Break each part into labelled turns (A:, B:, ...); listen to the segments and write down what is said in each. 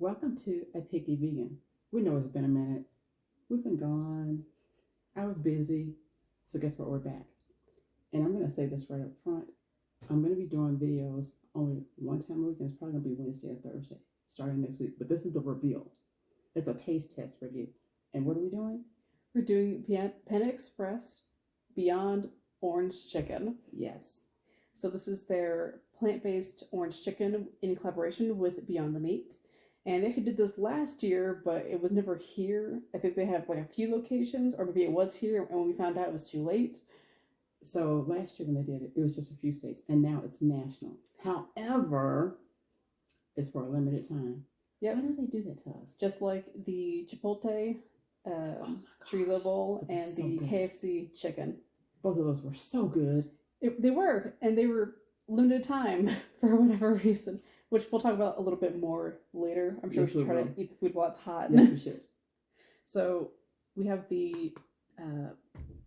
A: Welcome to A Picky Vegan. We know it's been a minute. We've been gone. I was busy. So guess what? We're back. And I'm going to say this right up front. I'm going to be doing videos only one time a week, and it's probably going to be Wednesday or Thursday starting next week. But this is the reveal. It's a taste test review. And what are we doing?
B: We're doing Panda Express Beyond Orange Chicken.
A: Yes.
B: So this is their plant-based orange chicken in collaboration with Beyond the Meat. And they actually did this last year, but it was never here. I think they have like a few locations, or maybe it was here, and when we found out it was too late.
A: So last year when they did it, it was just a few states, and now it's national. However, it's for a limited time.
B: Yep.
A: Why do they do that to us?
B: Just like the Chipotle chorizo bowl and the KFC chicken.
A: Both of those were so good.
B: They were limited time for whatever reason, which we'll talk about a little bit more later. I'm sure we should try to eat the food while it's hot.
A: Yes, we should.
B: So we have the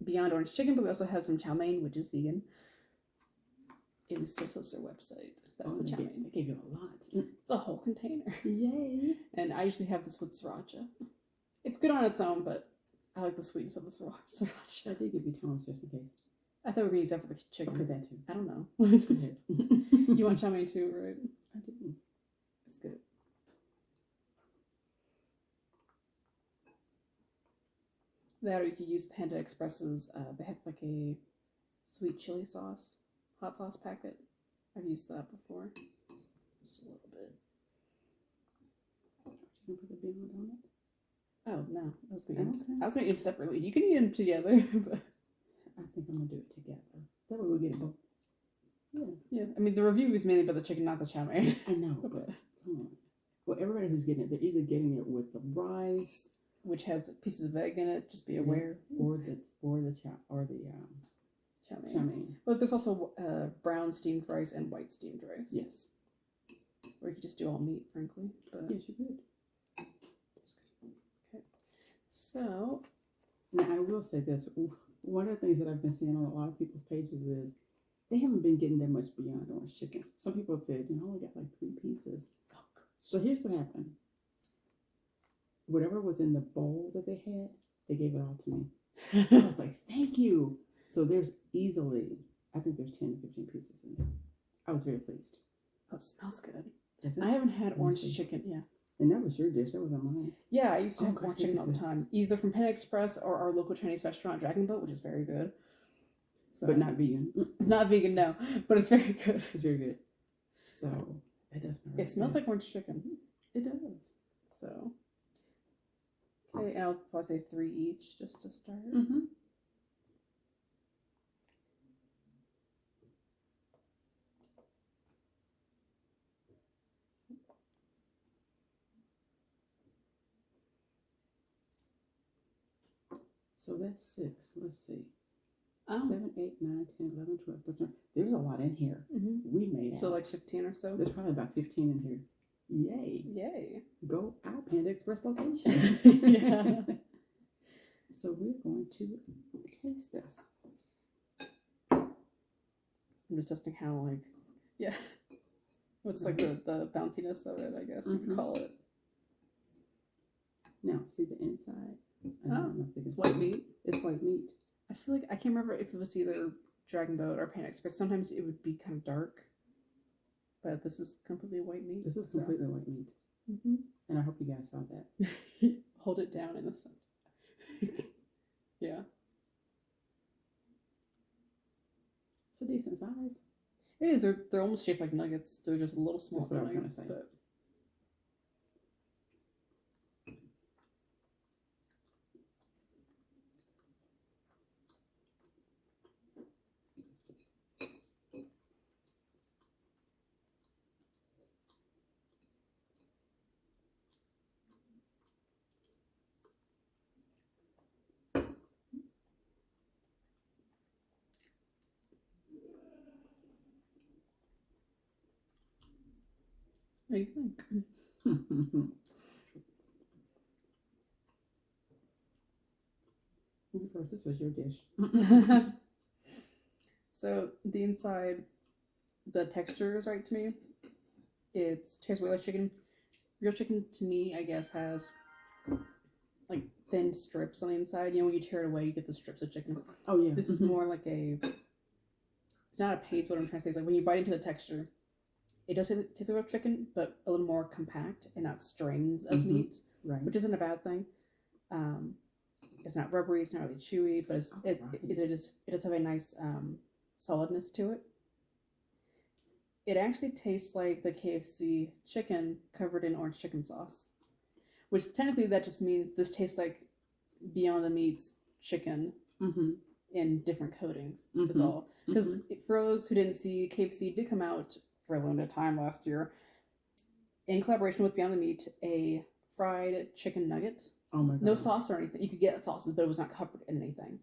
B: Beyond Orange Chicken, but we also have some Chow Mein, which is vegan, in the Sister website. That's the Chow Mein.
A: They gave you a lot.
B: It's a whole container.
A: Yay.
B: And I usually have this with sriracha. It's good on its own, but I like the sweetness of the sriracha.
A: I did give you tongs just in case.
B: I thought we were going to use that for the chicken.
A: Okay, that too.
B: I don't know.
A: Go ahead.
B: You want Chow Mein too, right?
A: I do.
B: It's good. That, or you could use Panda Express's, they have like a sweet chili sauce, hot sauce packet. I've used that before. Just a little bit.
A: You can put the Beyond on it?
B: Oh, no. I was going to eat them separately. You can eat them together. But
A: I think I'm going to do it together. That way we'll get it both.
B: Yeah. Yeah. I mean, the review is mainly about the chicken, not the chow mein.
A: I know, but come on. Well, everybody who's getting it, they're either getting it with the rice,
B: which has pieces of egg in it. Just be aware.
A: Or the chow mein.
B: But there's also brown steamed rice and white steamed rice.
A: Yes.
B: Or you could just do all meat, frankly. But
A: yes, you could.
B: Okay. So
A: now I will say this. One of the things that I've been seeing on a lot of people's pages is they haven't been getting that much Beyond Orange chicken. Some people have said, I only got like 3 pieces. So here's what happened. Whatever was in the bowl that they had, they gave it all to me. I was like, thank you. So there's easily, I think there's 10 to 15 pieces in there. I was very pleased.
B: Oh, it smells good.
A: I
B: haven't had orange chicken. Yeah.
A: And that was your dish. That wasn't mine.
B: Yeah, I used to have orange chicken all the time, either from Panda Express or our local Chinese restaurant, Dragon Boat, which is very good.
A: So, but not vegan.
B: It's not vegan, no, but it's very good.
A: It's very good. So that does smell.
B: It smells like orange chicken.
A: It does.
B: So okay, and I'll probably say 3 each just to start.
A: Mm-hmm. So that's 6. Let's see. 7, 8, 9, 10, 11, 12, 13. There's a lot in here.
B: Mm-hmm.
A: We made
B: so like 15 or so.
A: There's probably about 15 in here. Yay!
B: Yay!
A: Go our Panda Express location.
B: Yeah.
A: So we're going to taste this.
B: I'm just testing how what's like the bounciness of it, I guess you could call it.
A: Now see the inside.
B: It's white meat.
A: It's white meat.
B: I feel like I can't remember if it was either Dragon Boat or Panda Express. Sometimes it would be kind of dark, but this is completely white meat.
A: This is completely white meat.
B: Mm-hmm.
A: And I hope you guys saw that.
B: Hold it down in the sun. Yeah.
A: It's a decent size.
B: It is. They're almost shaped like nuggets. They're just a little small.
A: That's what I was going to say.
B: But what do you think?
A: First, this was your dish.
B: So the inside, the texture is right to me. It tastes way like chicken. real chicken to me, I guess, has like thin strips on the inside. You know, when you tear it away, you get the strips of chicken.
A: Oh yeah.
B: This is more like a. It's not a paste. What I'm trying to say is like when you bite into the texture, it does taste like real chicken, but a little more compact and not strings of meats,
A: right.
B: which isn't a bad thing. It's not rubbery. It's not really chewy, but it does have a nice solidness to it. It actually tastes like the KFC chicken covered in orange chicken sauce, which technically that just means this tastes like Beyond the Meat's chicken in different coatings. Is all. Because for those who didn't see, KFC did come out for a limited time last year in collaboration with Beyond the Meat, a fried chicken nugget.
A: Oh my god.
B: No sauce or anything. You could get sauces, but it was not covered in anything.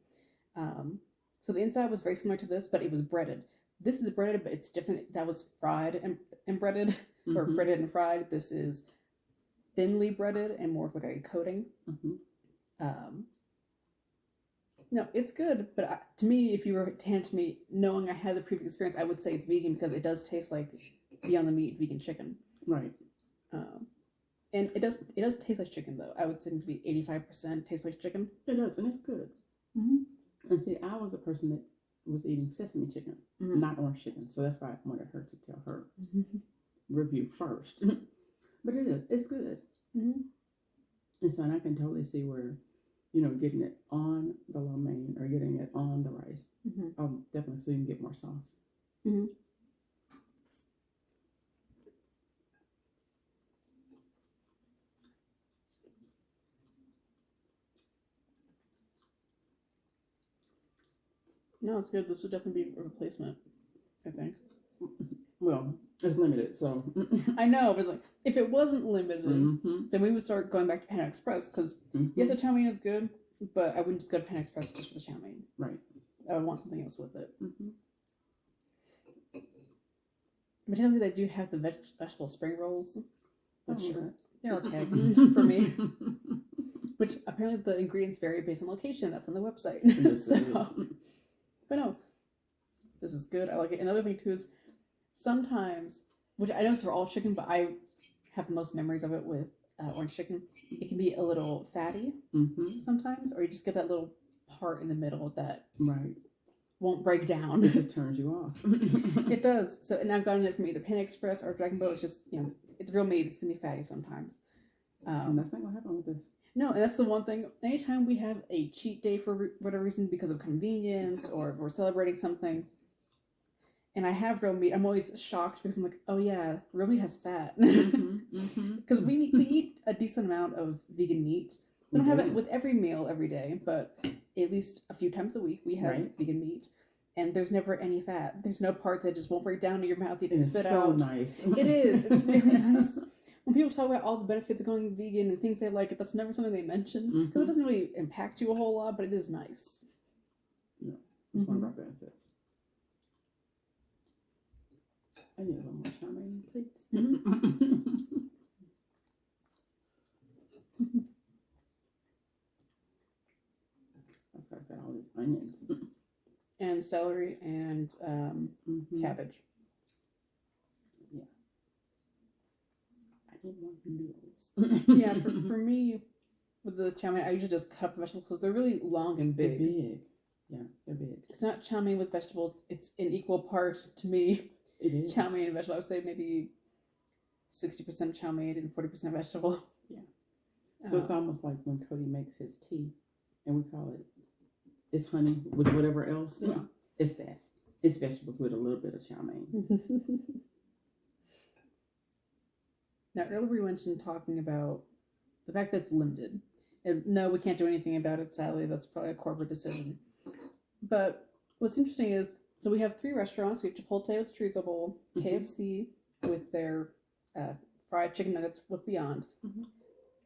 B: So the inside was very similar to this, but it was breaded. This is breaded, but it's different. That was fried and breaded, or breaded and fried. This is thinly breaded and more of like a coating. No, it's good, but to me, if you were to hand it to me, knowing I had the previous experience, I would say it's vegan because it does taste like Beyond the Meat vegan chicken.
A: Right.
B: And it does taste like chicken though. I would say to be 85% tastes like chicken.
A: It does, and it's good. And see, I was a person that was eating sesame chicken, not orange chicken, so that's why I wanted her to tell her review first. But it's good. And so, and I can totally see where, you know, getting it on the lo mein or getting it on the rice, definitely so you can get more sauce.
B: No, it's good. This would definitely be a replacement, I think.
A: Well, it's limited, so.
B: I know, but it's like, if it wasn't limited, then we would start going back to Panda Express, because yes, the chow mein is good, but I wouldn't just go to Panda Express just for the chow mein.
A: Right.
B: I would want something else with it. But technically, they do have the vegetable spring rolls, which they're okay for me. Which apparently the ingredients vary based on location. That's on the website.
A: Yes,
B: So, but no, this is good. I like it. Another thing too is sometimes, which I know it's for all chicken, but I have the most memories of it with orange chicken. It can be a little fatty sometimes, or you just get that little part in the middle that won't break down.
A: It just turns you off.
B: It does. So, and I've gotten it from either Panda Express or Dragon Boat. It's just, you know, it's real meat. It's gonna be fatty sometimes.
A: And that's not gonna happen with this.
B: No, and that's the one thing. Anytime we have a cheat day for whatever reason, because of convenience or we're celebrating something, and I have real meat, I'm always shocked because I'm like, oh yeah, real meat has fat. Because we eat a decent amount of vegan meat. We don't have it with every meal every day, but at least a few times a week we have vegan meat. And there's never any fat. There's no part that just won't break down to your mouth. You can spit out.
A: It's so nice.
B: It is. It's really nice. When people talk about all the benefits of going vegan and things they like, that's never something they mention. Because it doesn't really impact you a whole lot, but it is nice.
A: Yeah, it's one of our benefits. I need a little more chow mein, please. That's why it's got all these onions.
B: And celery and cabbage.
A: Yeah. I need more noodles.
B: Yeah, for me, with the chow mein, I usually just cut up the vegetables because they're really long and big.
A: They're big. Yeah, they're big.
B: It's not chow mein with vegetables. It's in equal parts to me.
A: It is.
B: Chow mein and vegetable. I would say maybe 60% chow mein and 40% vegetable.
A: Yeah. So it's almost like when Cody makes his tea, and we call it, it's honey with whatever else.
B: Yeah.
A: It's that. It's vegetables with a little bit of chow mein.
B: Now, earlier we mentioned talking about the fact that it's limited. And no, we can't do anything about it, sadly. That's probably a corporate decision. But what's interesting is, so we have 3 restaurants. We have Chipotle with Chorizo Bowl, KFC with their fried chicken nuggets with Beyond,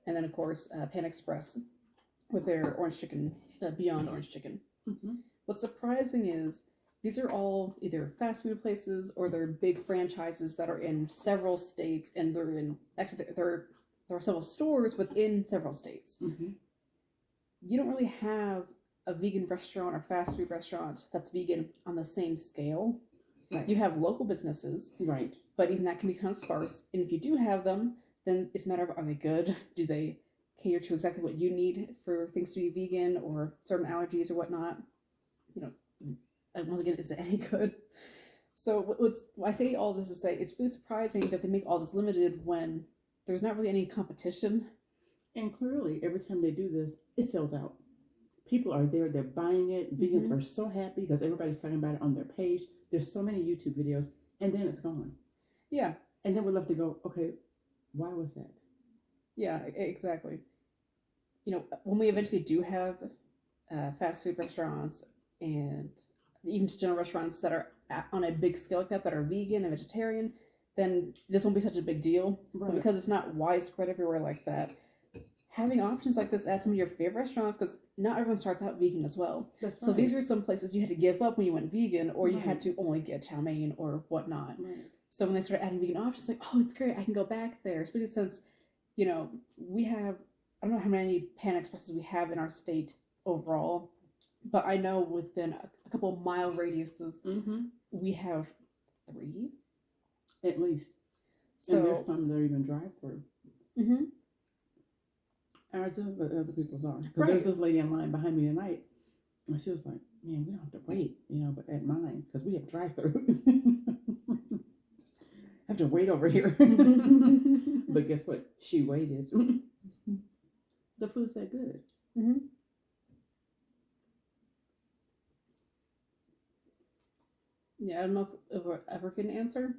B: and then, of course, Panda Express with their orange chicken, Beyond Orange Chicken. What's surprising is these are all either fast food places or they're big franchises that are in several states, and they're in, actually, there are several stores within several states. You don't really have a vegan restaurant or fast food restaurant that's vegan on the same scale. You have local businesses, but even that can be kind of sparse. And if you do have them, then it's a matter of, are they good? Do they cater to exactly what you need for things to be vegan or certain allergies or whatnot? You know, and once again, is it any good? So I say all this to say it's really surprising that they make all this limited when there's not really any competition.
A: And clearly, every time they do this, it sells out. People are there, they're buying it. Vegans are so happy because everybody's talking about it on their page. There's so many YouTube videos, and then it's gone.
B: Yeah.
A: And then we're left to go, okay, why was that?
B: Yeah, exactly. You know, when we eventually do have fast food restaurants and even just general restaurants that are on a big scale like that are vegan and vegetarian, then this won't be such a big deal.
A: Right.
B: But because it's not widespread everywhere like that, having options like this at some of your favorite restaurants, because not everyone starts out vegan as well.
A: That's
B: so
A: right.
B: These are some places you had to give up when you went vegan, or you had to only get chow mein or whatnot.
A: Right.
B: So when they started adding vegan options, like, oh, it's great, I can go back there. Especially since, you know, we have, I don't know how many Panda Expresses we have in our state overall, but I know within a couple of mile radiuses, we have 3
A: at least.
B: So
A: and there's some that are even drive-through. Ours is, but other people's are. Because there's this lady in line behind me tonight, and she was like, "Man, we don't have to wait, you know, but at mine because we have drive-through." I have to wait over here. But guess what? She waited. The food's that good.
B: Yeah, I don't know if we'll ever get an answer.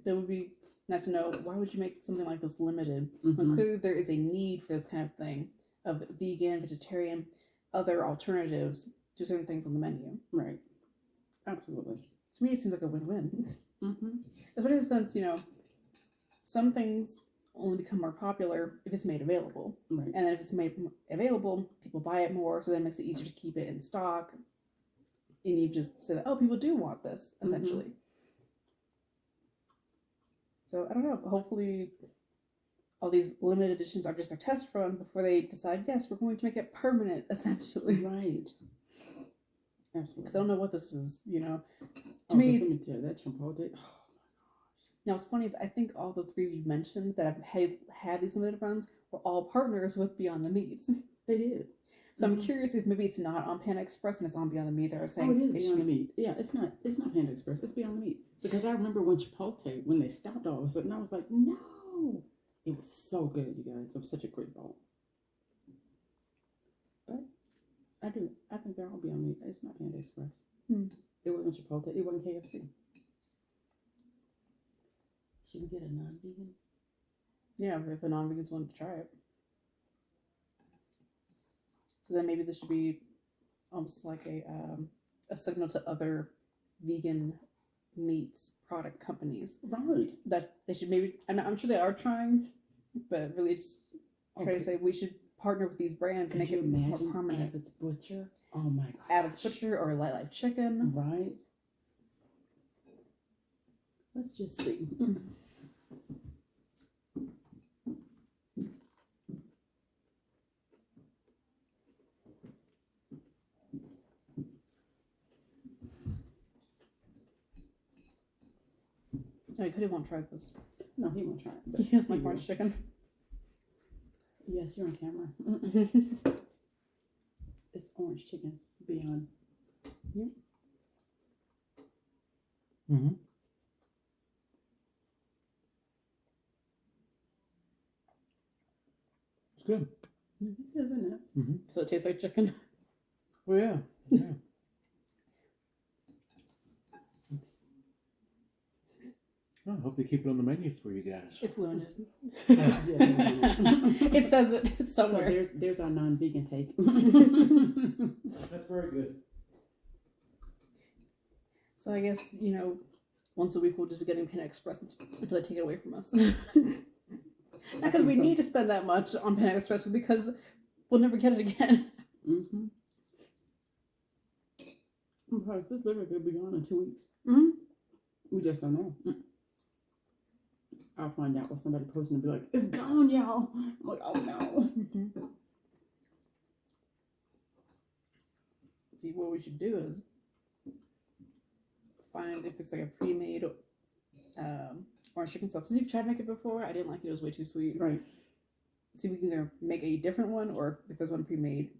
B: That would be nice to know. Why would you make something like this limited? When clearly there is a need for this kind of thing of vegan, vegetarian, other alternatives to certain things on the menu.
A: Right. Absolutely.
B: To me, it seems like a win-win. Especially since, you know, some things only become more popular if it's made available.
A: Right.
B: And then if it's made available, people buy it more, so that makes it easier to keep it in stock. And you just say, oh, people do want this, essentially. So, I don't know. Hopefully, all these limited editions are just a test run before they decide, yes, we're going to make it permanent, essentially.
A: Right. Absolutely.
B: Because I don't know what this is, you know.
A: To me, let me tell you, that Chipotle. Oh, my gosh.
B: Now, what's funny is I think all the 3 you mentioned that have had these limited runs were all partners with Beyond the Meat.
A: They did.
B: So I'm curious if maybe it's not on Panda Express and it's on Beyond the Meat. They're saying,
A: oh, it is Beyond the Meat. Yeah, it's not Panda Express. It's Beyond the Meat. Because I remember when Chipotle, when they stopped all of a sudden, I was like, no. It was so good, you guys. It was such a great bowl. But I think they're all Beyond Meat. It's not Panda Express. It wasn't Chipotle. It wasn't KFC. Should we get a non-vegan?
B: Yeah, if the non-vegans wanted to try it. So then maybe this should be almost like a signal to other vegan meats product companies.
A: Right.
B: That they should maybe, I'm sure they are trying, but really just try to say we should partner with these brands and make it more permanent.
A: Abbott's Butcher? Oh my god.
B: Abbott's Butcher or Light Life Chicken.
A: Right. Let's just see.
B: No, he won't try this.
A: No, he won't try it.
B: He doesn't like orange chicken.
A: Yes, you're on camera. It's orange chicken beyond.
B: Yeah.
C: It's good.
A: Isn't it?
B: So it tastes like chicken.
C: Oh yeah. Yeah. I hope they keep it on the menu for you guys.
B: It's limited.
A: Yeah.
B: It says it somewhere.
A: So there's our non-vegan take.
C: That's very good.
B: So I guess, you know, once a week we'll just be getting Panda Express until they take it away from us. Not because we need to spend that much on Panda Express, but because we'll never get it again.
A: Because this literally could be gone in 2 weeks. We just don't know. I'll find out what somebody posting and be like, it's gone, y'all. I'm like, oh no.
B: See, what we should do is find if it's like a pre-made orange chicken sauce. Since you've tried to make it before, I didn't like it. It was way too sweet.
A: Right.
B: See, we can either make a different one or if there's one pre-made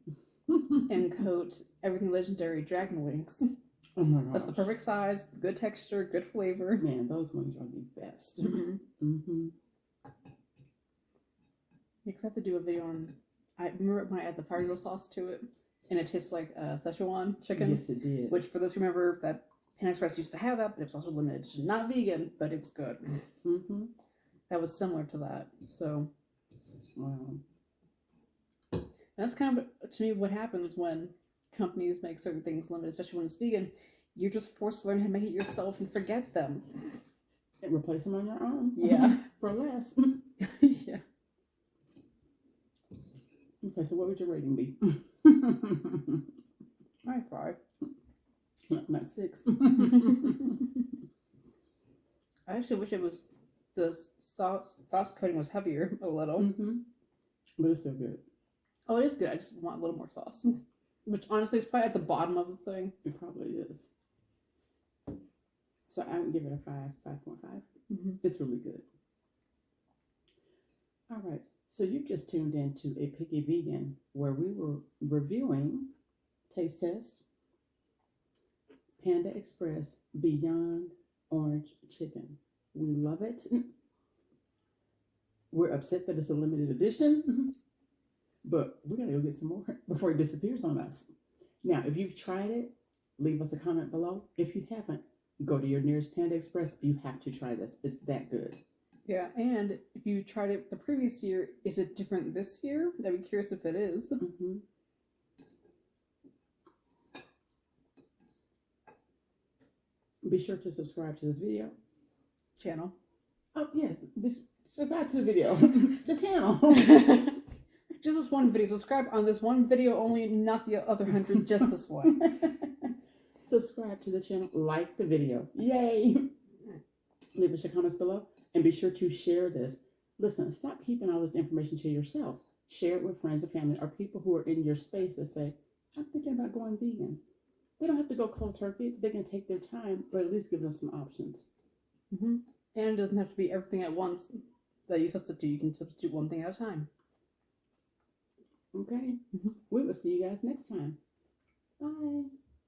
B: and coat everything legendary dragon wings.
A: Oh my gosh.
B: That's the perfect size, good texture, good flavor.
A: Man, those wings are the best.
B: Mm-hmm.
A: Mm-hmm.
B: Because I have to do a video on. I remember when I add the fire grill sauce to it, and it tastes like Szechuan chicken.
A: Yes, it did.
B: Which, for those who remember, that Panda Express used to have that, but it was also limited. It's not vegan, but it was good.
A: Mm-hmm.
B: That was similar to that. So,
A: Wow.
B: that's kind of, to me, what happens when companies make certain things limited, especially when it's vegan. You're just forced to learn how to make it yourself and forget them.
A: And replace them on your own.
B: Yeah.
A: For less.
B: Yeah.
A: Okay, so what would your rating be?
B: Alright, 5.
A: Not 6.
B: I actually wish it was the sauce coating was heavier a little.
A: Mm-hmm. But it's still good.
B: Oh, it is good. I just want a little more sauce. Which honestly is probably at the bottom of the thing.
A: It probably is. So I would give it a 5.5.
B: Mm-hmm.
A: It's really good. All right. So you just tuned into A Picky Vegan, where we were reviewing taste test Panda Express Beyond Orange Chicken. We love it. We're upset that it's a limited edition, but we're going to go get some more before it disappears on us. Now, if you've tried it, leave us a comment below. If you haven't, go to your nearest Panda Express. You have to try this. It's that good.
B: Yeah, and if you tried it the previous year, is it different this year? I'd be curious if it is.
A: Mm-hmm. Be sure to subscribe to this video.
B: Channel.
A: Oh, yes. Subscribe to the video. The channel.
B: Just this one video. Subscribe on this one video only, not the other 100, just this one.
A: Subscribe to the channel. Like the video. Yay. Leave us your comments below. And be sure to share this. Listen, stop keeping all this information to yourself. Share it with friends and family or people who are in your space that say, I'm thinking about going vegan. They don't have to go cold turkey. They can take their time, but at least give them some options.
B: Mm-hmm. And it doesn't have to be everything at once that you substitute. You can substitute one thing at a time.
A: Okay? Mm-hmm. We will see you guys next time. Bye.